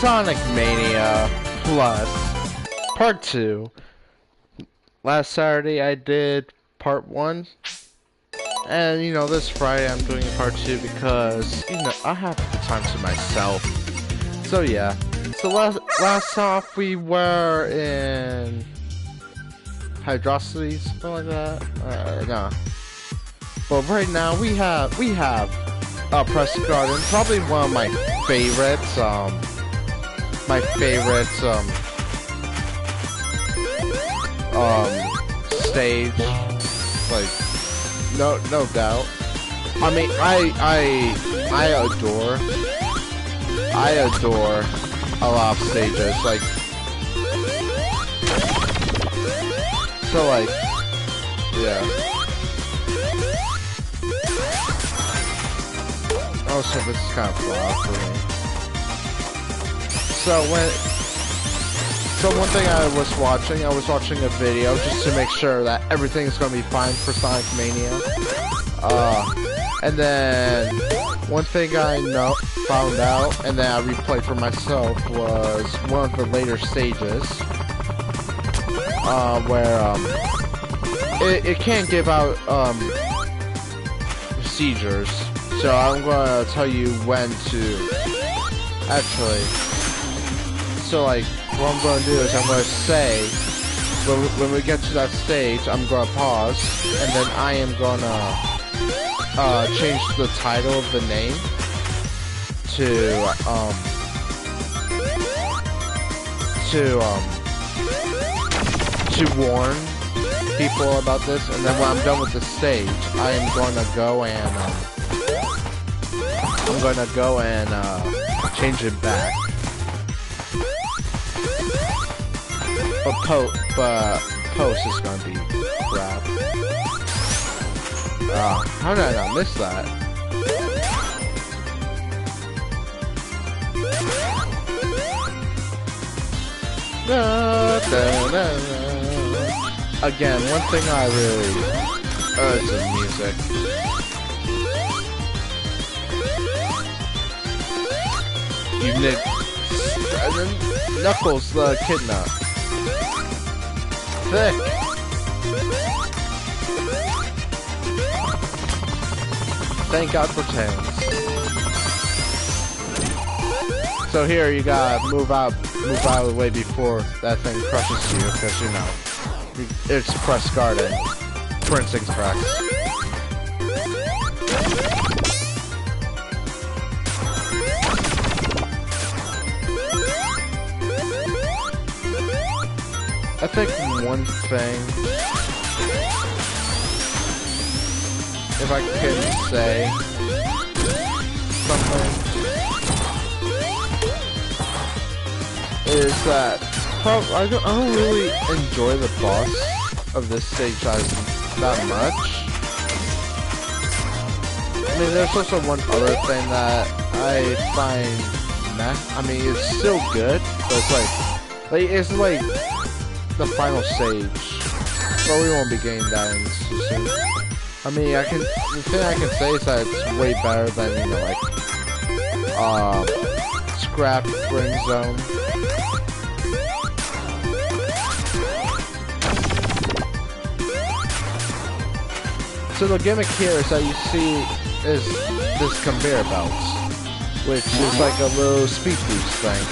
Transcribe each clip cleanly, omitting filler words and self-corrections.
Sonic Mania Plus Part 2. Last Saturday I did Part 1. And, you know, this Friday I'm doing Part 2 because, you know, I have the time to myself. So, yeah. So, last off we were in Hydrocity, something like that. No. But right now we have Press Garden, probably one of my favorites, stage, like, no doubt. I mean, I adore a lot of stages, like, so, like, yeah. Oh, so this is kind of flawed for me. So one thing I was watching a video just to make sure that everything's gonna be fine for Sonic Mania. And then one thing I found out, and then I replayed for myself, was one of the later stages, where it can't give out seizures. So I'm gonna tell you when to actually. So like, what I'm gonna do is I'm gonna say when we get to that stage, I'm gonna pause, and then I am gonna change the title of the name to warn people about this, and then when I'm done with the stage, I am gonna go and change it back. But post is gonna be crap. How did I not miss that? Again, one thing I really is the music. Knuckles the Echidna. Thick. Thank God for Tails. So here you gotta move out of the way before that thing crushes you, because you know it's Press Garden, Prince Express. I think one thing, if I can say something, is that I don't really enjoy the boss of this stage that much. I mean, there's also one other thing that I find meh. I mean, it's still good, but it's like the final stage, but we won't be getting that in too soon. I mean, the thing I can say is that it's way better than, you know, like, Scrap Ring Zone. So the gimmick here is that you see is this conveyor belt, which is like a little speed boost thing,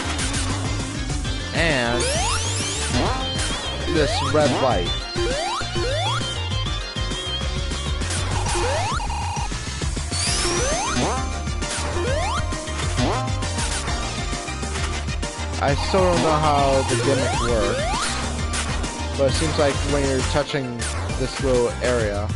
and this red light. I still don't know how the gimmick works, but it seems like when you're touching this little area,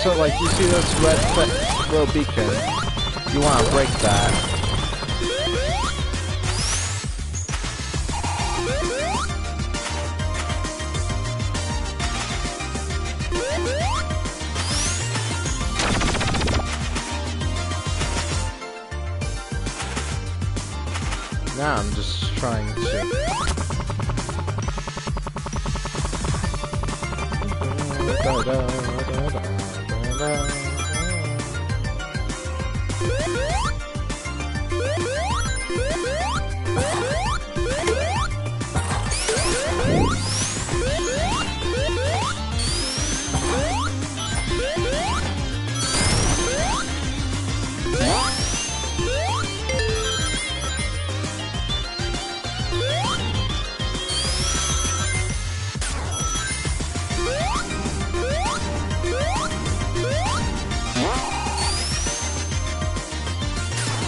so like you see this red little beacon, you want to break that. I'm just trying to.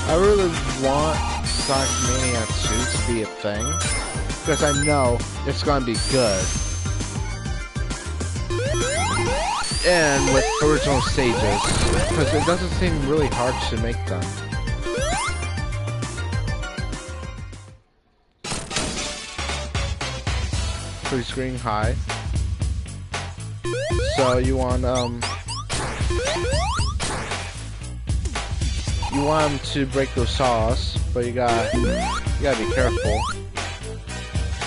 I really want Sonic Mania 2 to be a thing, because I know it's going to be good. And with original stages, because it doesn't seem really hard to make them. Free screen high. So you want him to break those saws, but you gotta be careful.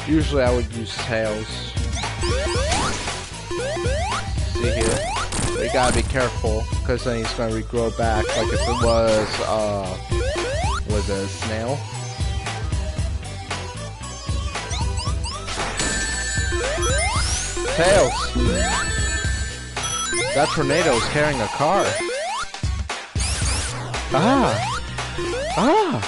Usually I would use tails. See here? But you gotta be careful, because then he's gonna regrow back like if it was a snail. Tails! That tornado is carrying a car. Ah! Ah!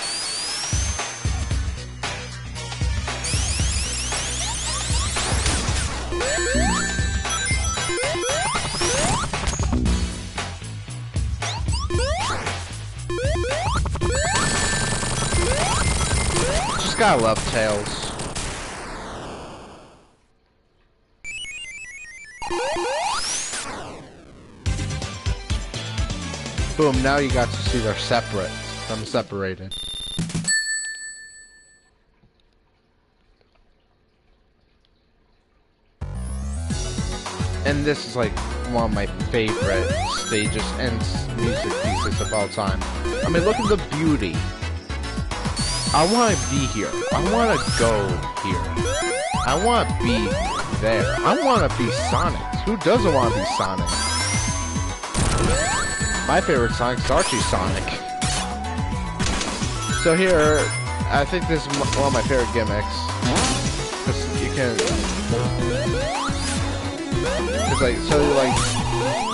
Just gotta love Tails. Boom, now you got to see they're separate. I'm separated. And this is like one of my favorite stages and music pieces of all time. I mean, look at the beauty. I want to be here. I want to go here. I want to be there. I want to be Sonic. Who doesn't want to be Sonic? My favorite Sonic's Archie Sonic. So here, I think this is one of my favorite gimmicks. Cause you can, cause like, so like,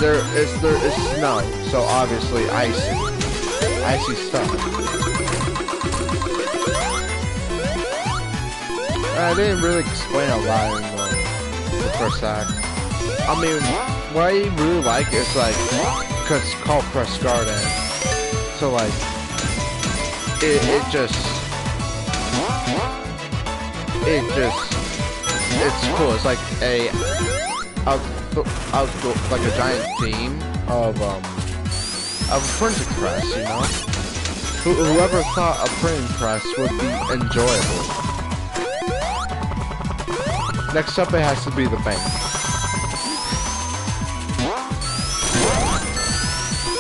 there is snow, so obviously icy stuff. I didn't really explain a lot in the first act. I mean, what I really like is like, cause it's called Press Garden, so like, it's cool. It's like like a giant theme of a printing press, you know. Whoever thought a printing press would be enjoyable. Next up, it has to be the bank.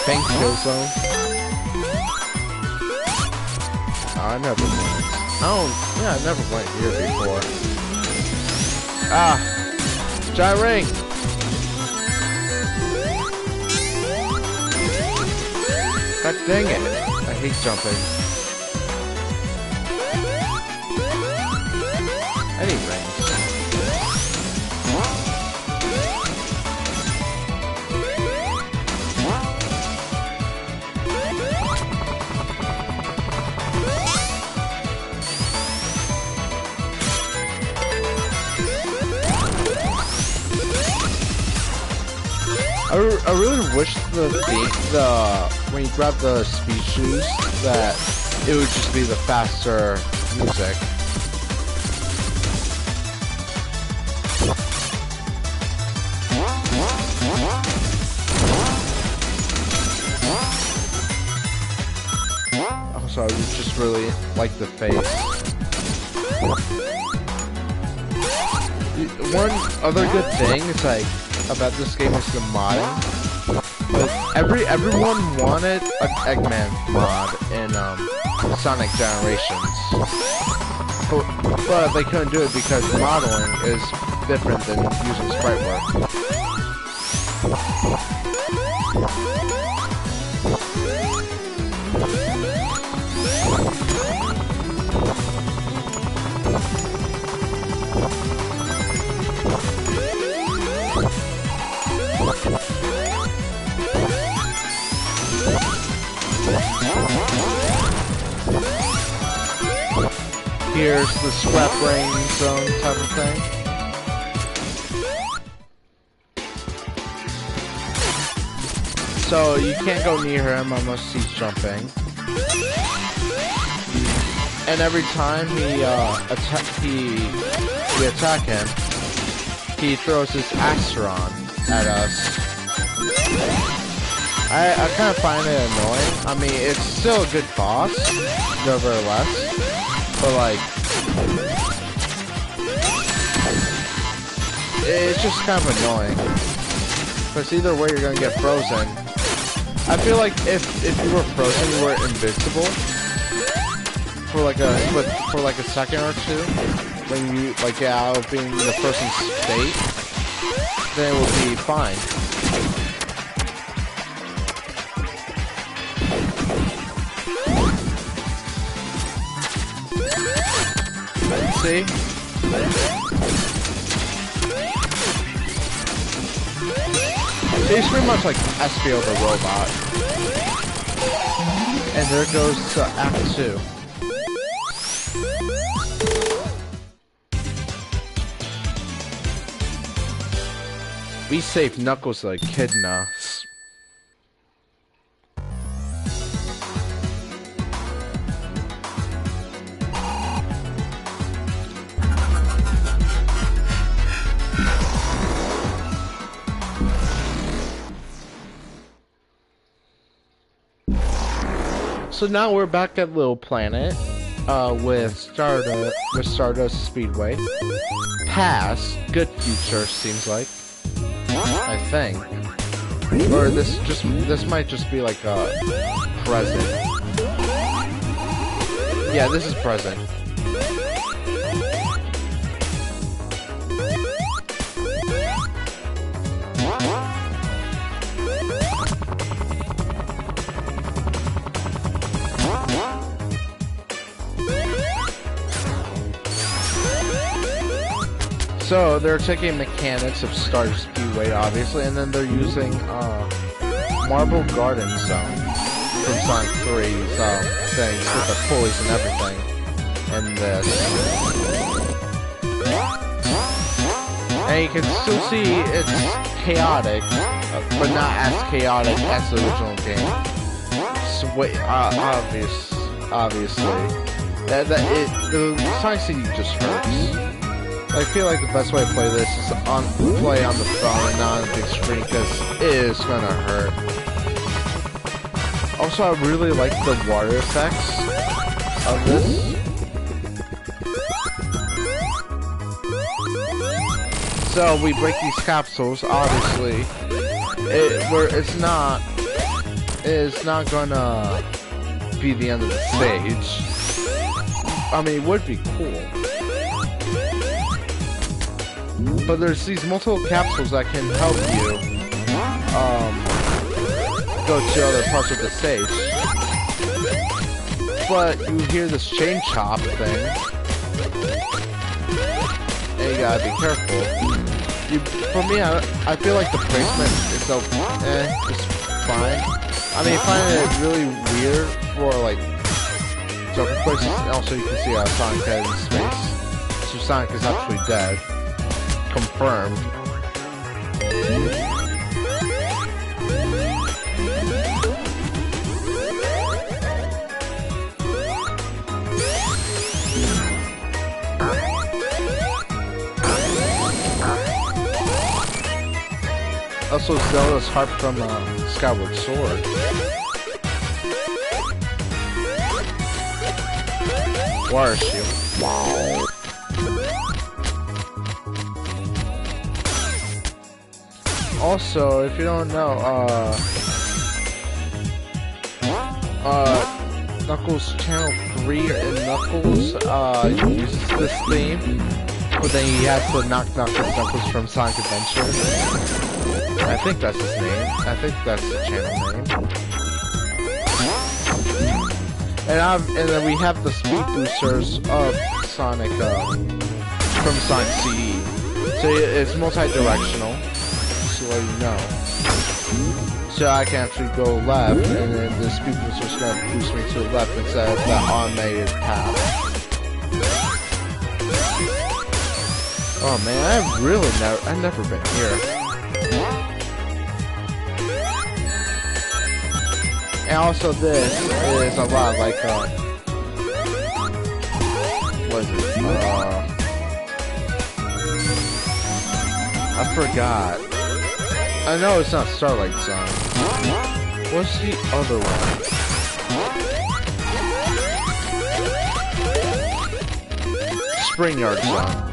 Bank kill zone. Oh, I never went. Yeah, I never went here before. Ah! Giant ring! God dang it! I hate jumping. I need rings. I really wish when you grab the speed shoes that it would just be the faster music. Also, I just really like the face. One other good thing is like about this game is the modding. Everyone wanted an Eggman mod in Sonic Generations. but they couldn't do it because modeling is different than using sprite work. Here's the sweat rain zone type of thing. So you can't go near him unless he's jumping. And every time we attack him, he throws his Asteron at us. I kind of find it annoying. I mean, it's still a good boss, nevertheless. But like, it's just kind of annoying. Because either way, you're gonna get frozen. I feel like if you were frozen, you were invincible for like a second or two. When you like get out of being the person's state, then it will be fine. See? He's pretty much like SPO the robot. And there goes to Act 2. We saved Knuckles the Echidna. So now we're back at Little Planet, with Stardust Speedway. Past, good future seems like. I think. Or this might just be like a present. Yeah, this is present. So they're taking mechanics of Stardust Speedway, obviously, and then they're using Marble Garden Zone from Sonic 3's things with the pulleys and everything. And this. And you can still see it's chaotic, but not as chaotic as the original game. So, obviously, the Sonic CD just hurts. I feel like the best way to play this is play on the phone and not on the big screen, because it is gonna hurt. Also, I really like the water effects of this. So we break these capsules. Obviously, it's not gonna be the end of the stage. I mean, it would be cool. But there's these multiple capsules that can help you go to other parts of the stage. But you hear this chain chop thing, and you gotta be careful. For me, I feel like the placement is so it's fine. I mean, I find it really weird for like jumping places, and also you can see Sonic head in space. So Sonic is actually dead. Confirmed. Also, Zelda's harp from Skyward Sword. Water shield. Wow. Also, if you don't know, Knuckles' channel 3 in Knuckles uses this theme, but then he has to knock Knuckles from Sonic Adventure. I think that's his name. I think that's the channel name. And then we have the speed boosters of Sonic from Sonic CD. So it's multi-directional, just to let you know. So I can actually go left, and then the speed booster is going to boost me to the left instead of that automated path. Oh man, I've never been here. And also this is a lot like, what is it? I forgot. I know it's not Starlight Zone. What's the other one? Spring Yard Zone.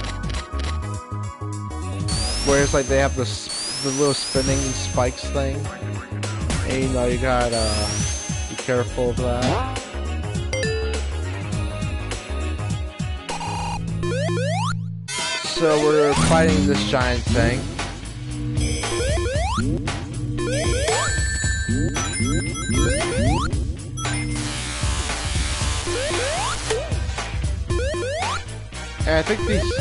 Where it's like they have the little spinning spikes thing. And you know, you gotta be careful of that. So we're fighting this giant thing. And I think these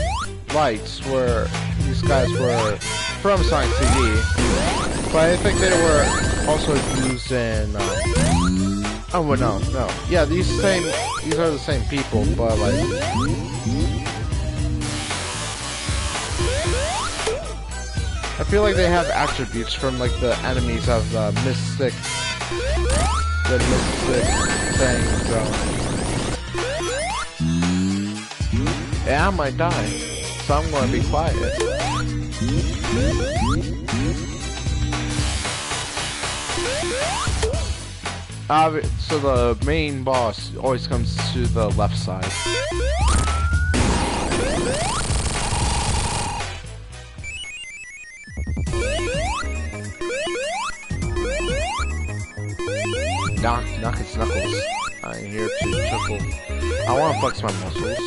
guys were from Sonic CD, but I think they were also used in, oh well, no. Yeah, these are the same people, but like, I feel like they have attributes from like the enemies of the mystic thing, so. Yeah, I might die, so I'm gonna be quiet. So the main boss always comes to the left side. Knock his knuckles. I'm here to chuckle. I want to flex my muscles.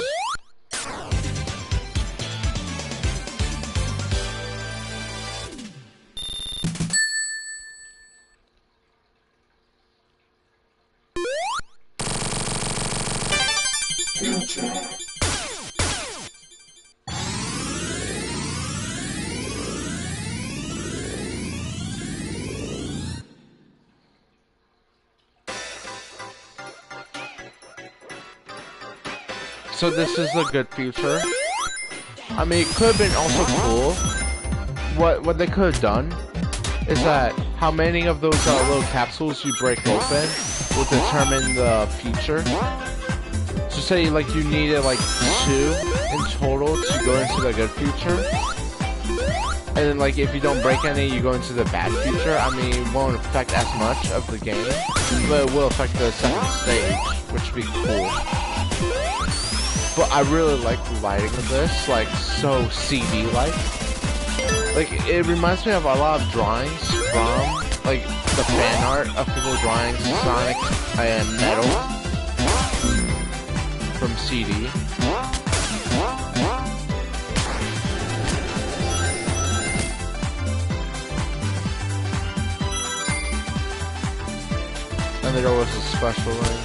So this is a good future. I mean, it could have been also cool. What they could have done is that how many of those little capsules you break open will determine the future. So say like you needed like 2 in total to go into the good future. And then like if you don't break any, you go into the bad future. I mean, it won't affect as much of the game, but it will affect the second stage, which would be cool. But I really like the lighting of this, like so CD-like. Like it reminds me of a lot of drawings from like the fan art of people drawing Sonic and Metal from CD. And there was a special ring.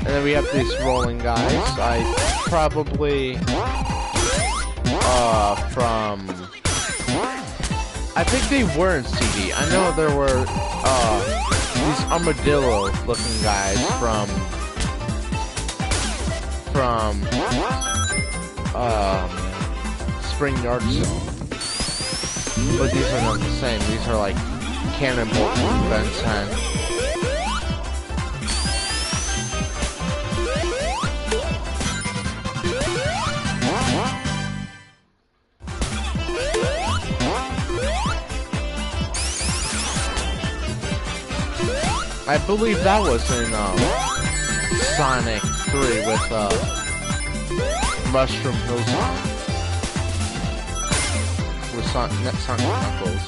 And then we have these rolling guys. I probably I think they were in CD. I know there were these armadillo looking guys from Spring Yard Zone. But these are not the same. These are like Cannonball from Ben 10. I believe that was in Sonic 3 with Mushroom Hills with Sonic Knuckles.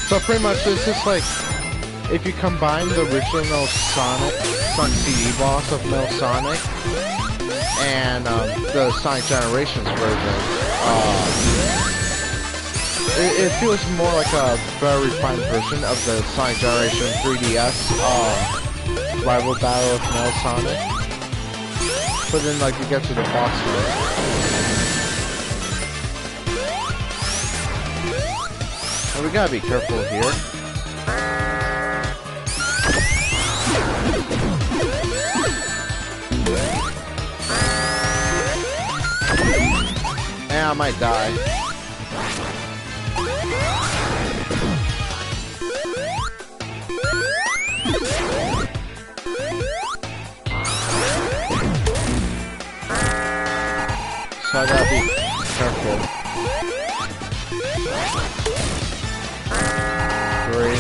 So pretty much this is like, if you combine the original Sonic CD boss of Metal Sonic and the Sonic Generations version, it feels more like a very refined version of the Sonic Generation 3DS rival battle of Metal Sonic. But then like you get to the boss fight. And we gotta be careful here. And I might die. So I gotta be careful. 3.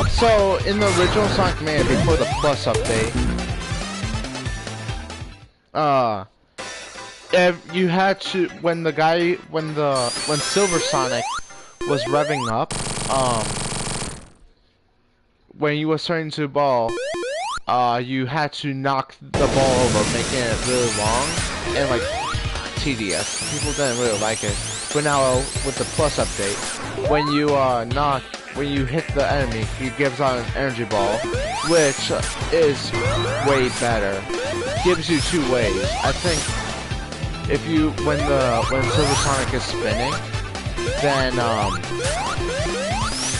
So in the original Sonic Mania before the Plus update, if you had to, when Silver Sonic was revving up, when you were starting to ball, you had to knock the ball over, making it really long and like tedious. People didn't really like it. But now with the Plus update, when you when you hit the enemy, he gives out an energy ball, which is way better. Gives you 2 ways. I think if you when Silver Sonic is spinning, then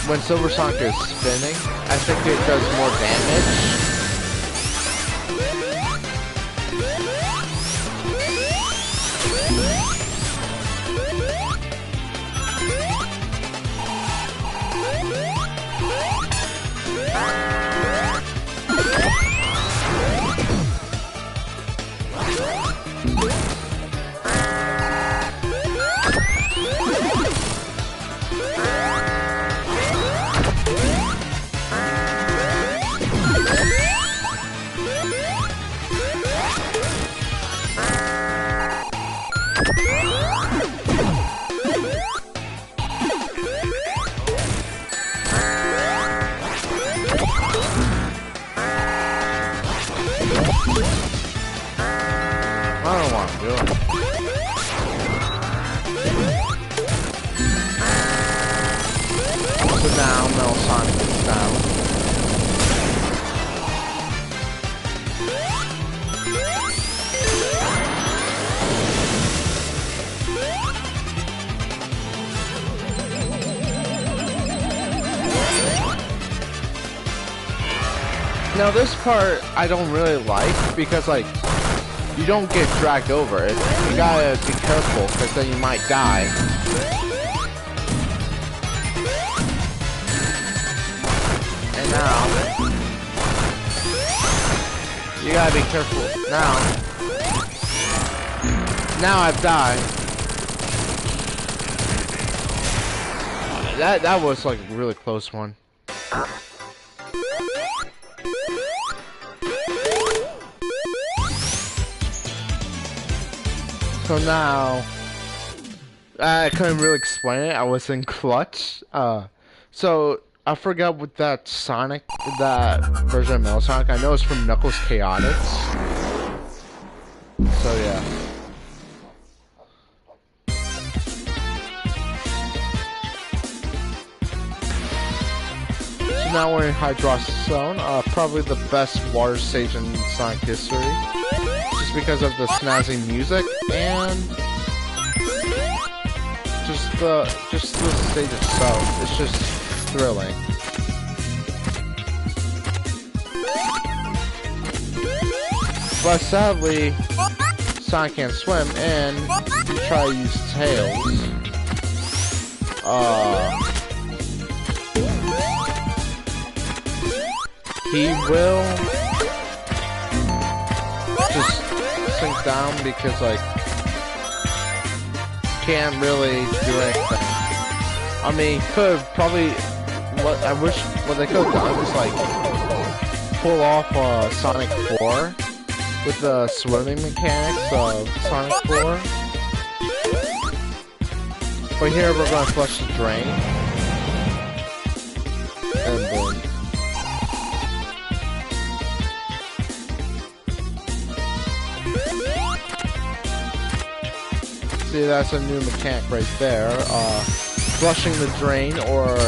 when Silver Sonic is spinning, I think it does more damage. I don't want to do it. So now Metal Sonic is down. Now this part I don't really like because like you don't get dragged over it. You gotta be careful because then you might die. And now you gotta be careful. Now I've died. That was like a really close one. So now, I couldn't really explain it. I was in clutch. So I forgot what that version of Metal Sonic. I know it's from Knuckles Chaotix. So yeah. So now we're in Hydrosis Zone. Probably the best water stage in Sonic history. Just because of the snazzy music and just the stage itself. It's just thrilling. But sadly, Sonic can't swim, and you try to use Tails. He will just sink down because, like, can't really do anything. I mean, could probably, what they could have done is, like, pull off Sonic 4 with the swimming mechanics of Sonic 4. But here we're gonna flush the drain. And boom. See, that's a new mechanic right there. Flushing the drain, or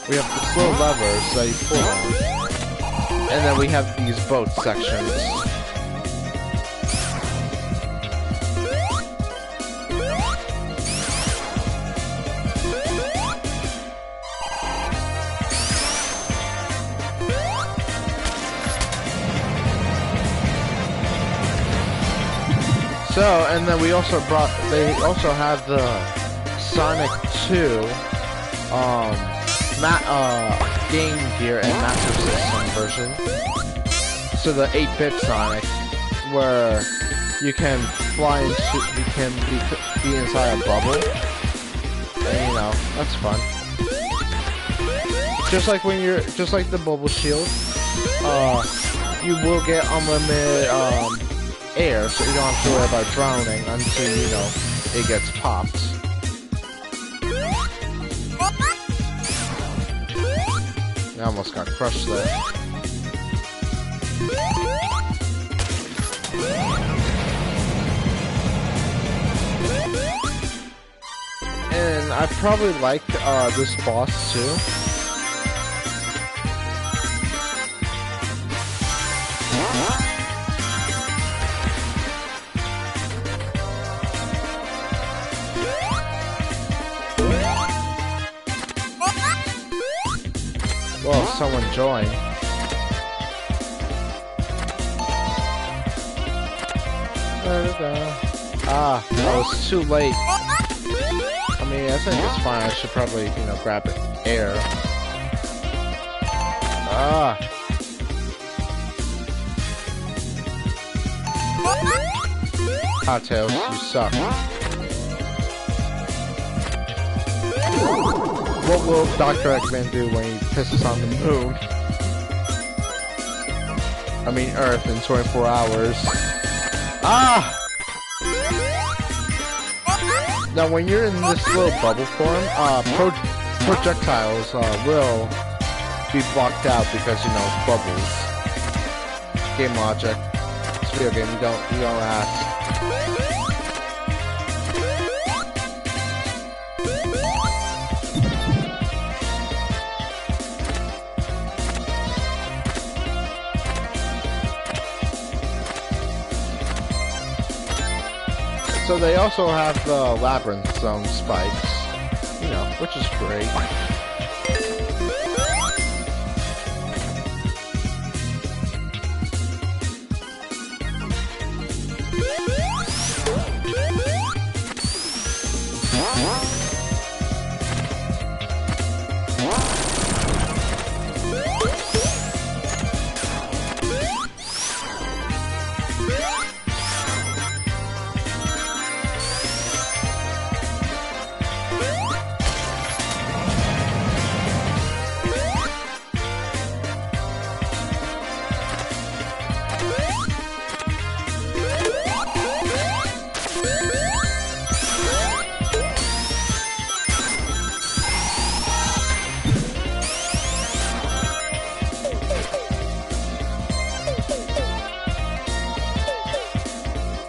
we have the slow levers that you pull on. And then we have these boat sections. So, and then we also they also have the Sonic 2, Game Gear and Master System version. So the 8-bit Sonic, where you can fly into, you can be inside a bubble, and you know, that's fun. Just like the bubble shield, you will get unlimited, air, so you don't have to worry about drowning until, you know, it gets popped. I almost got crushed there. And I probably like this boss too. Well, someone joined. Ah, I was too late. I mean, I think it's fine. I should probably, you know, grab air. Ah. Hot Tails, you suck. What will Dr. Eggman do when he pisses on the moon? I mean Earth in 24 hours. Ah! Now when you're in this little bubble form, projectiles will be blocked out because, you know, bubbles. Game logic. It's a video game, you don't ask. So they also have the Labyrinth Zone spikes, you know, which is great.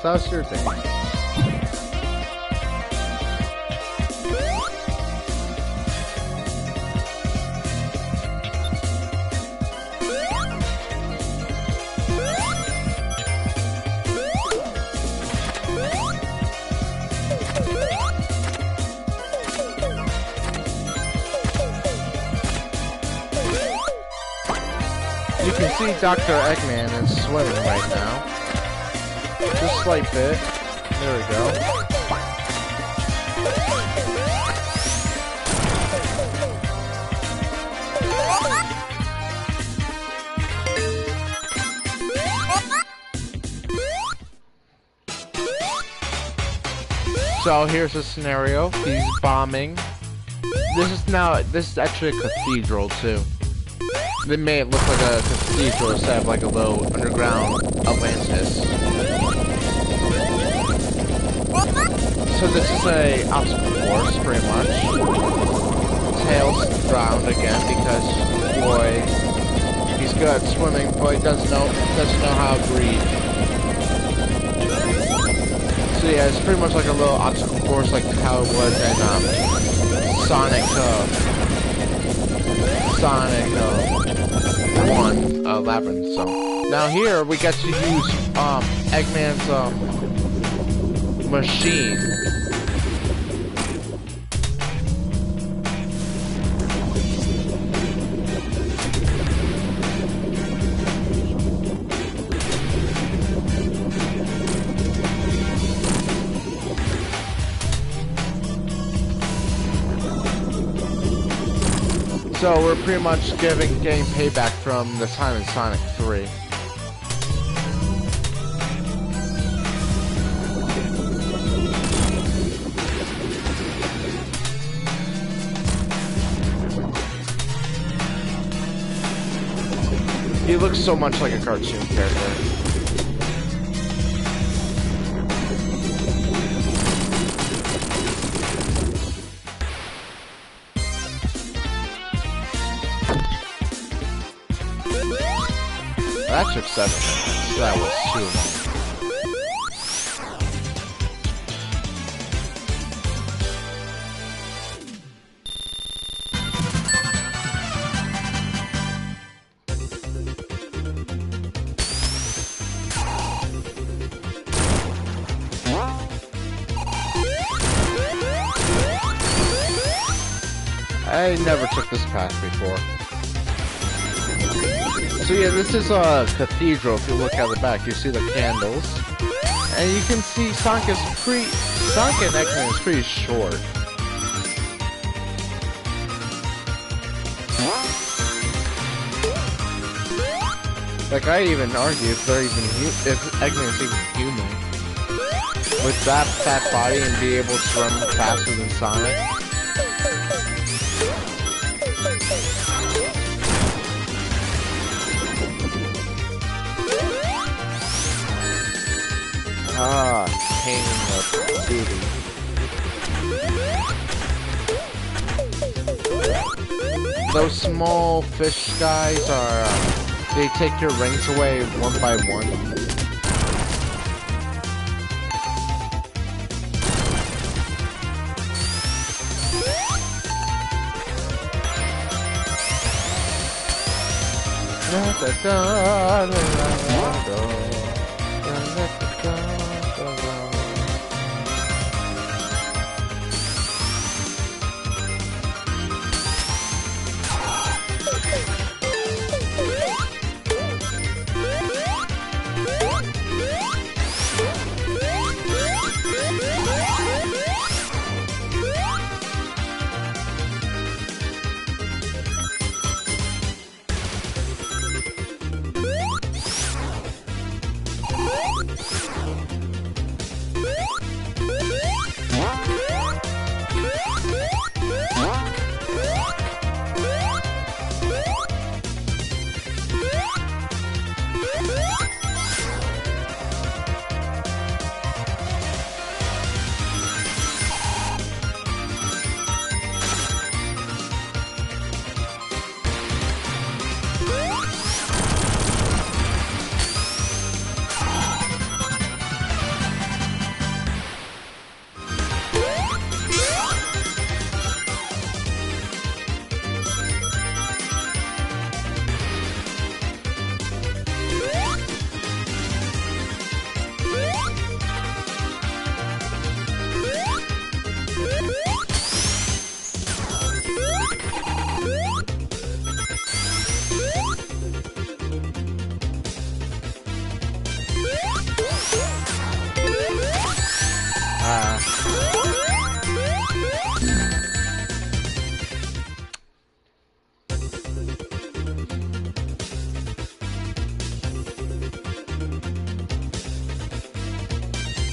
So how's your day? You can see Dr. Eggman is swimming right now. Just a slight bit. There we go. So here's a scenario. He's bombing. This is actually a cathedral too. They made it look like a cathedral instead of like a little underground Atlantis. So this is a obstacle course, pretty much. Tails drowned again because boy, he's good at swimming, but he doesn't know how to breathe. So yeah, it's pretty much like a little obstacle course, like how it was in Sonic 1 Labyrinth. So now here we get to use Eggman's machine. So we're pretty much getting payback from the time in Sonic 3. He looks so much like a cartoon character. That took 7 minutes. That was too long. I never took this path before. So yeah, this is a cathedral. If you look at the back, you see the candles. And you can see Sonic and Eggman is pretty short. Like, I even argue if Eggman's even human. With that fat body and be able to run faster than Sonic. Ah, pain in the booty. Those small fish guys are, they take your rings away one by one.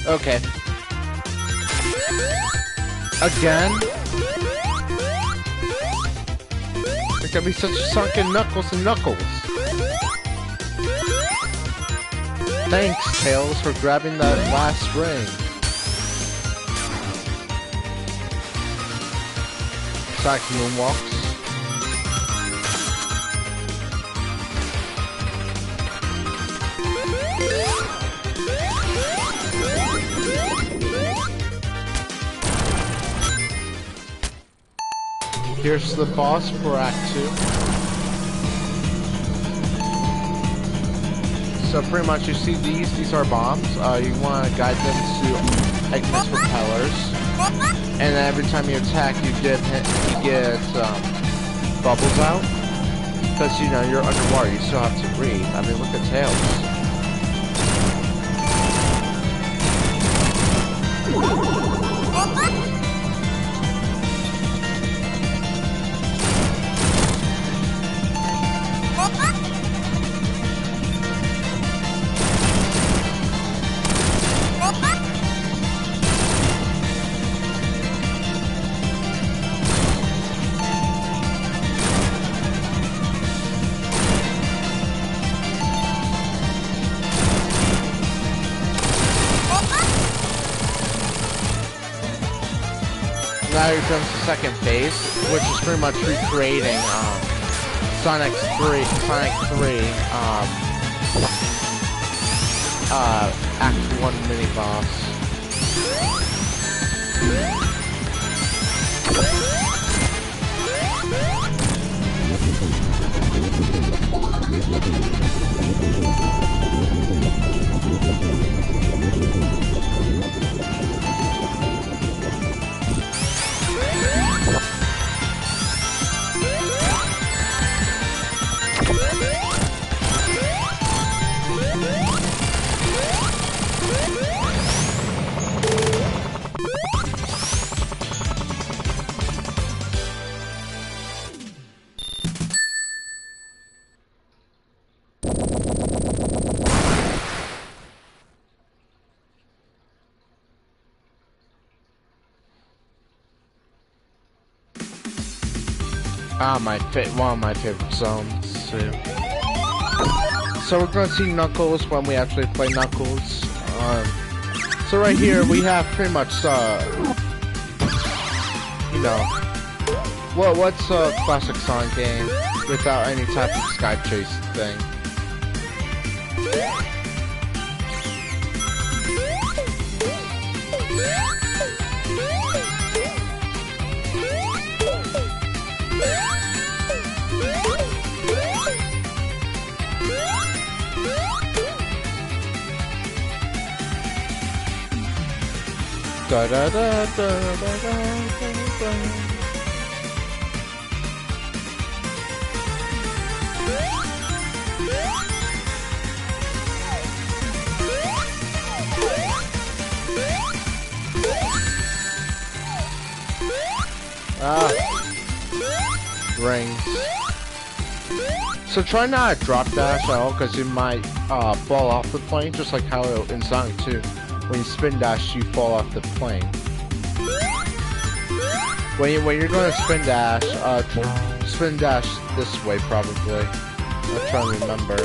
Okay. Again? There's gonna be such sunken Knuckles and Knuckles. Thanks, Tails, for grabbing that last ring. Sonic moonwalks. Here's the boss for Act 2. So pretty much you see these are bombs. You want to guide them to Eggman's propellers. And then every time you attack, you get bubbles out. Because, you know, you're underwater, you still have to breathe. I mean, look at Tails. Now here comes the second phase, which is pretty much recreating Sonic 3 Act 1 mini boss. One of my favorite zones too. So we're gonna see Knuckles when we actually play Knuckles. So right here we have pretty much you know, what's a classic Sonic game without any type of sky chase thing? Da da da da da da da. Rings. So try not to drop dash at all, because you might fall off the plane, just like how in Sonic 2. When you spin dash, you fall off the plane. When you're going to spin dash this way probably. I'm trying to remember.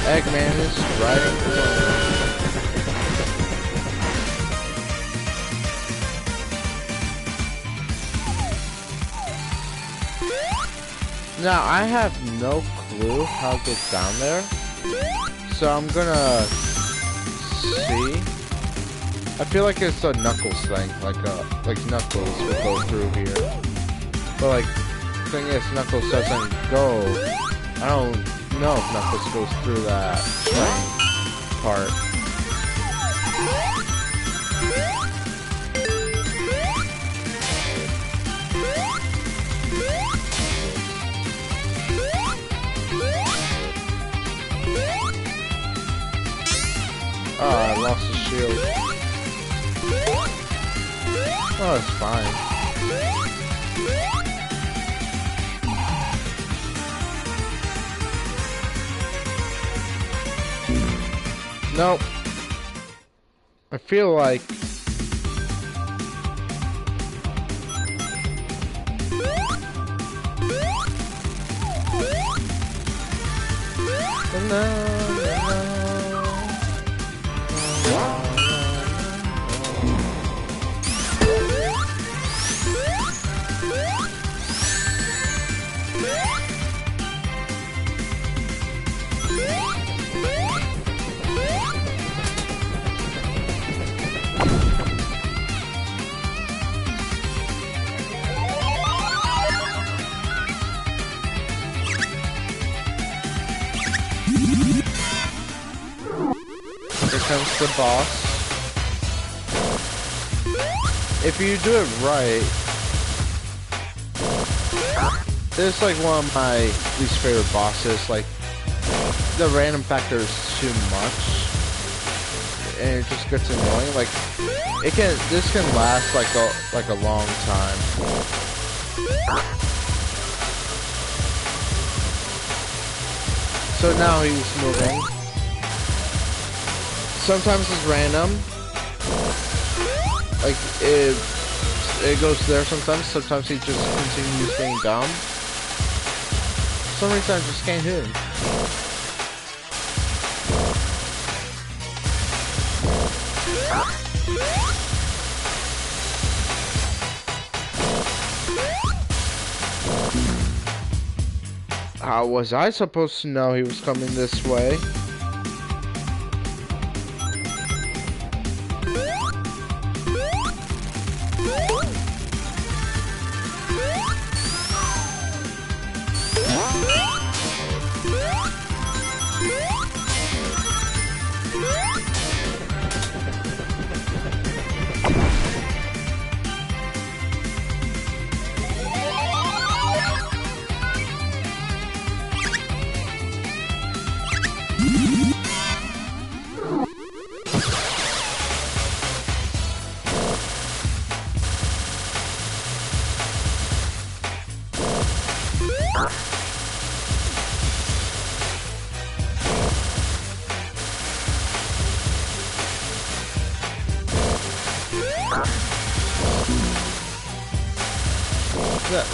Eggman is riding the plane. Now, I have no clue how to get down there, so I'm gonna see. I feel like it's a Knuckles thing, like Knuckles will go through here. But like, the thing is, Knuckles doesn't go. I don't know if Knuckles goes through that train part. Oh, I lost the shield. Oh, it's fine. Nope. I feel like... Here comes the boss. If you do it right, this is like one of my least favorite bosses. Like, the random factor is too much, and it just gets annoying. Like, this can last like a long time. So now he's moving. Sometimes it's random. Like, it goes there sometimes. Sometimes he just continues being dumb. For some reason I just can't hit him. How was I supposed to know he was coming this way?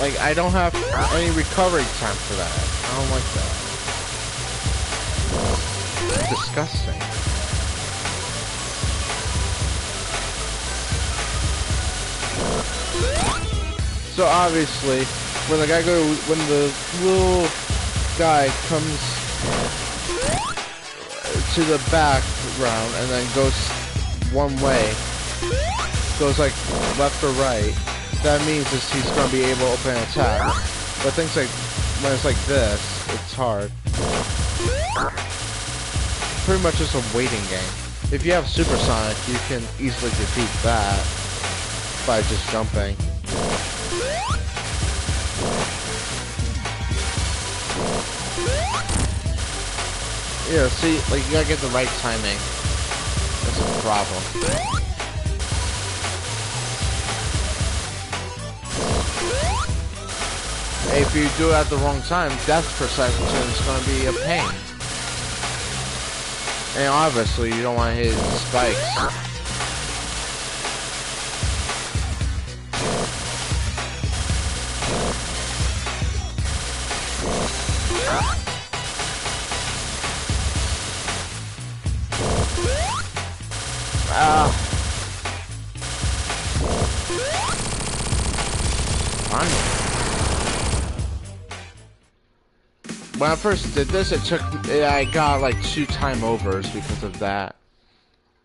Like, I don't have any recovery time for that. I don't like that. It's disgusting. So obviously, when the little guy comes to the background and then goes one way, goes like left or right, that means is he's gonna be able to open an attack. But things like when it's like this, it's hard. Pretty much just a waiting game. If you have Supersonic, you can easily defeat that by just jumping. Yeah, see, like, you gotta get the right timing. That's a problem. If you do it at the wrong time, death perception is going to be a pain. And obviously, you don't want to hit the spikes. When I first did this, I got like 2 time overs because of that.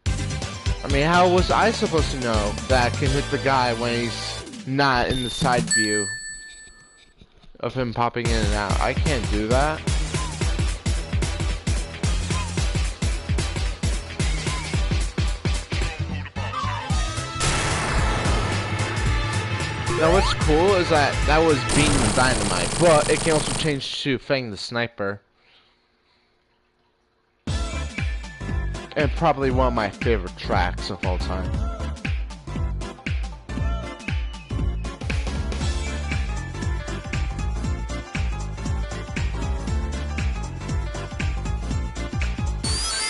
I mean, how was I supposed to know that I can hit the guy when he's not in the side view of him popping in and out? I can't do that. Now what's cool is that was Beam the Dynamite, but it can also change to Fang the Sniper. And probably one of my favorite tracks of all time.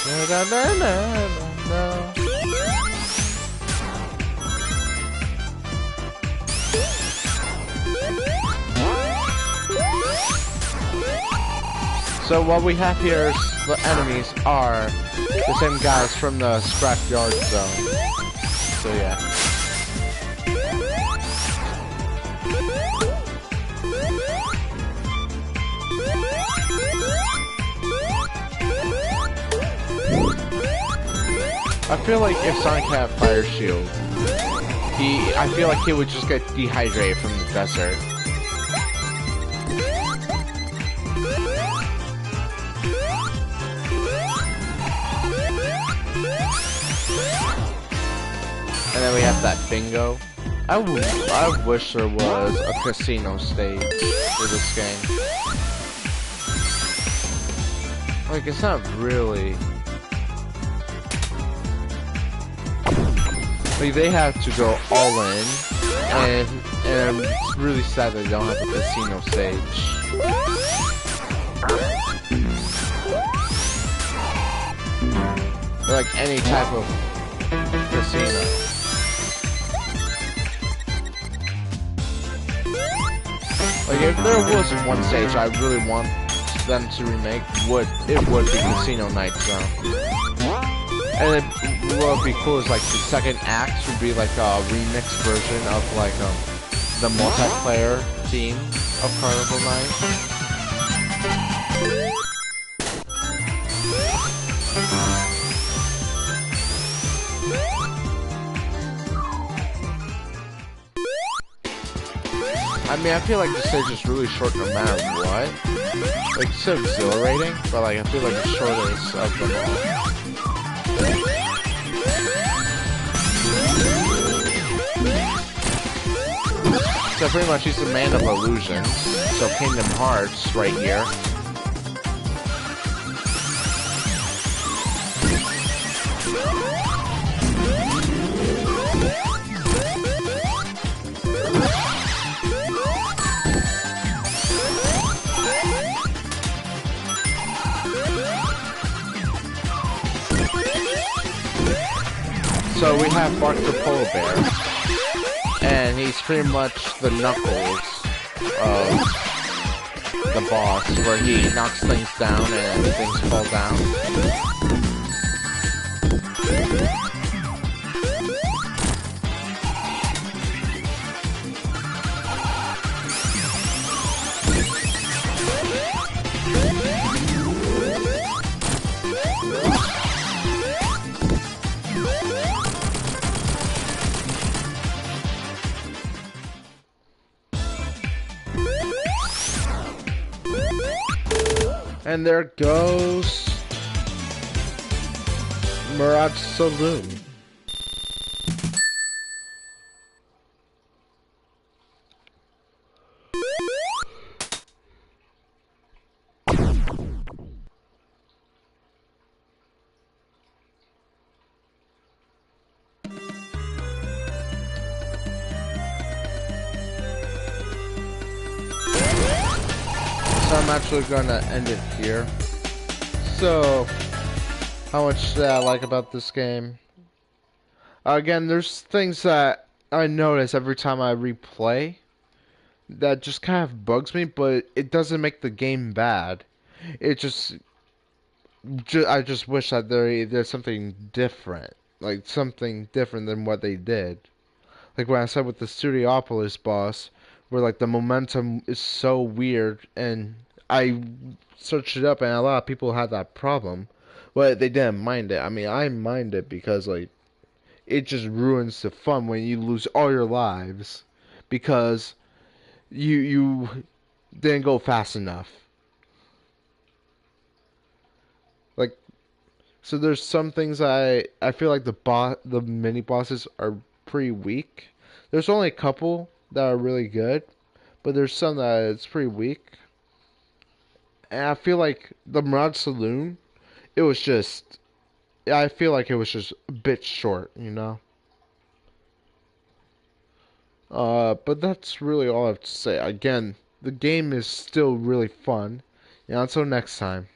Na, na, na, na, na. So what we have here is the enemies are the same guys from the Scrapyard Zone. So yeah. I feel like if Sonic had Fire Shield, I feel like he would just get dehydrated from the desert. And then we have that bingo. I wish there was a casino stage for this game. Like, it's not really... Like, they have to go all in, and it's really sad that they don't have a casino stage. Or like any type of casino. Like, if there was one stage I really want them to remake, it would be Casino Night Zone. And what would be cool is like the second act would be like a remix version of like the multiplayer theme of Carnival Night. I mean, I feel like the stage is really short no matter what. Like, it's so exhilarating, but like, I feel like the shortest of them all. So pretty much he's the man of illusions. So Kingdom Hearts right here. So we have Bark the Polar Bear, and he's pretty much the Knuckles of the boss, where he knocks things down and things fall down. And there goes Mirage Saloon. So I'm actually gonna end it here. So, how much did I like about this game? Again, there's things that I notice every time I replay that just kind of bugs me, but it doesn't make the game bad. It I just wish that there's something different, like something different than what they did. Like when I said with the Studiopolis boss, where like the momentum is so weird, and I searched it up and a lot of people had that problem, but they didn't mind it. I mean, I mind it because like it just ruins the fun when you lose all your lives because you didn't go fast enough. Like, so there's some things I feel like the mini bosses are pretty weak. There's only a couple that are really good, but there's some that it's pretty weak. And I feel like the Mirage Saloon, it was just, I feel like it was just a bit short, you know? But that's really all I have to say. Again, the game is still really fun. And until next time.